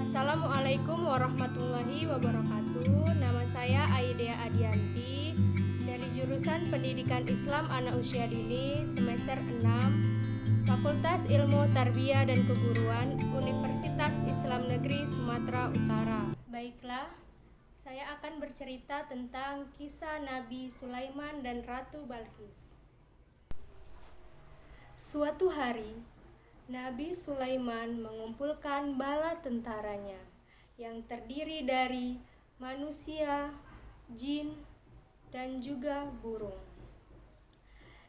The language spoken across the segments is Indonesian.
Assalamualaikum warahmatullahi wabarakatuh. Nama saya Aidea Adianti dari jurusan Pendidikan Islam Anak Usia Dini semester 6, Fakultas Ilmu Tarbiyah dan Keguruan, Universitas Islam Negeri Sumatera Utara. Baiklah, saya akan bercerita tentang kisah Nabi Sulaiman dan Ratu Balqis. Suatu hari, Nabi Sulaiman mengumpulkan bala tentaranya yang terdiri dari manusia, jin, dan juga burung.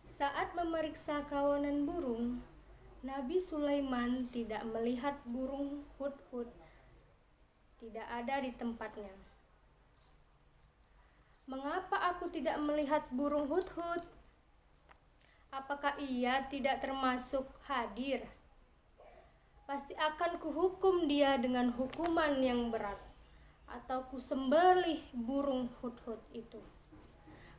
Saat memeriksa kawanan burung, Nabi Sulaiman tidak melihat burung hudhud, tidak ada di tempatnya. "Mengapa aku tidak melihat burung hudhud? Apakah ia tidak termasuk hadir? Pasti akan kuhukum dia dengan hukuman yang berat, atau kusembelih burung hudhud itu.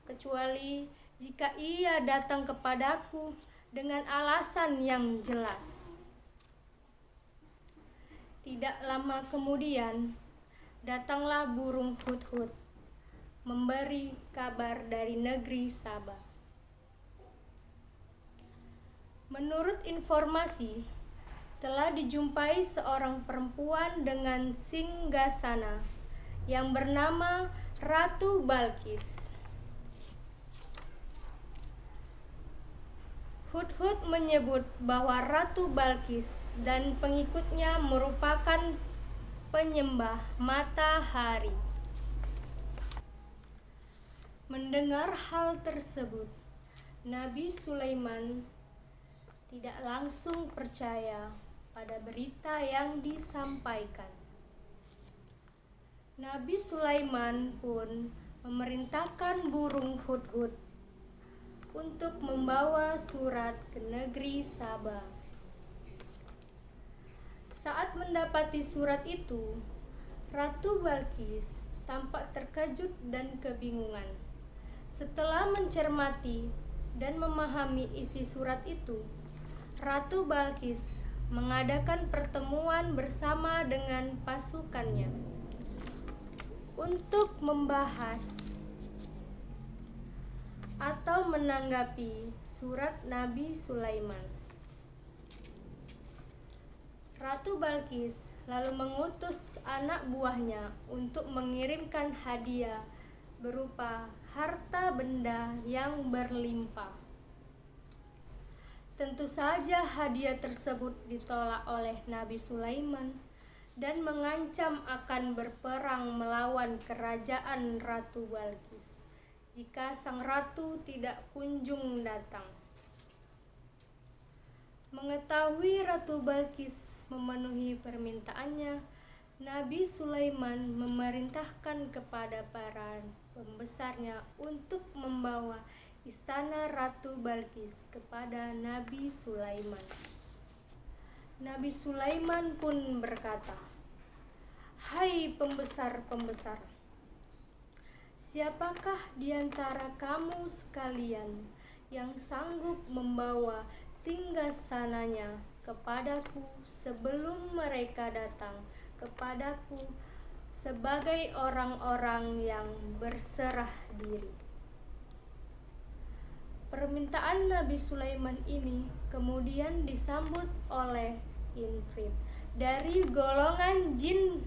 Kecuali jika ia datang kepadaku dengan alasan yang jelas." Tidak lama kemudian, datanglah burung hudhud memberi kabar dari negeri Saba. Menurut informasi, telah dijumpai seorang perempuan dengan singgasana yang bernama Ratu Balqis. Hudhud menyebut bahwa Ratu Balqis dan pengikutnya merupakan penyembah matahari. Mendengar hal tersebut, Nabi Sulaiman tidak langsung percaya pada berita yang disampaikan. Nabi Sulaiman pun memerintahkan burung hudhud untuk membawa surat ke negeri Saba. Saat mendapati surat itu, Ratu Balqis tampak terkejut dan kebingungan. Setelah mencermati dan memahami isi surat itu, Ratu Balqis mengadakan pertemuan bersama dengan pasukannya untuk membahas atau menanggapi surat Nabi Sulaiman. Ratu Balqis lalu mengutus anak buahnya untuk mengirimkan hadiah berupa harta benda yang berlimpah. Tentu saja hadiah tersebut ditolak oleh Nabi Sulaiman dan mengancam akan berperang melawan kerajaan Ratu Balqis jika sang ratu tidak kunjung datang. Mengetahui Ratu Balqis memenuhi permintaannya, Nabi Sulaiman memerintahkan kepada para pembesarnya untuk membawa istana Ratu Balqis kepada Nabi Sulaiman. Nabi Sulaiman pun berkata, "Hai pembesar-pembesar, siapakah di antara kamu sekalian yang sanggup membawa singgasananya kepadaku sebelum mereka datang kepadaku sebagai orang-orang yang berserah diri?" Permintaan Nabi Sulaiman ini kemudian disambut oleh Ifrit dari golongan jin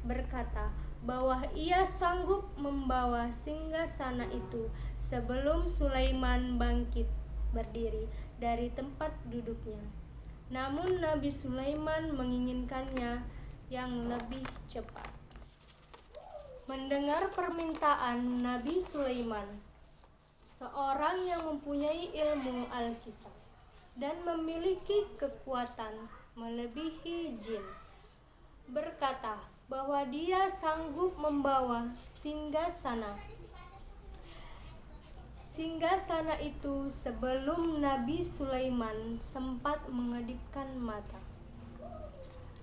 berkata bahwa ia sanggup membawa singgasana itu sebelum Sulaiman bangkit berdiri dari tempat duduknya. Namun Nabi Sulaiman menginginkannya yang lebih cepat. Mendengar permintaan Nabi Sulaiman, seorang yang mempunyai ilmu Alkisah dan memiliki kekuatan melebihi jin, berkata bahwa dia sanggup membawa singgasana itu sebelum Nabi Sulaiman sempat mengedipkan mata.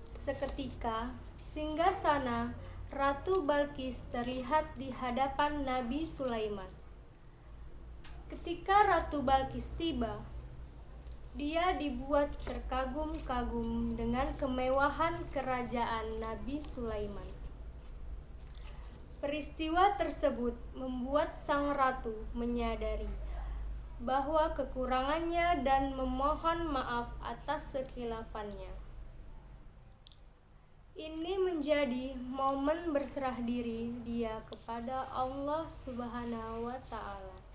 Seketika singgasana Ratu Balqis terlihat di hadapan Nabi Sulaiman. Ketika Ratu Balqis tiba, Dia dibuat terkagum-kagum dengan kemewahan kerajaan Nabi Sulaiman. Peristiwa tersebut membuat sang ratu menyadari bahwa kekurangannya dan memohon maaf atas kekhilafan-nya. Ini menjadi momen berserah diri dia kepada Allah Subhanahu wa Ta'ala.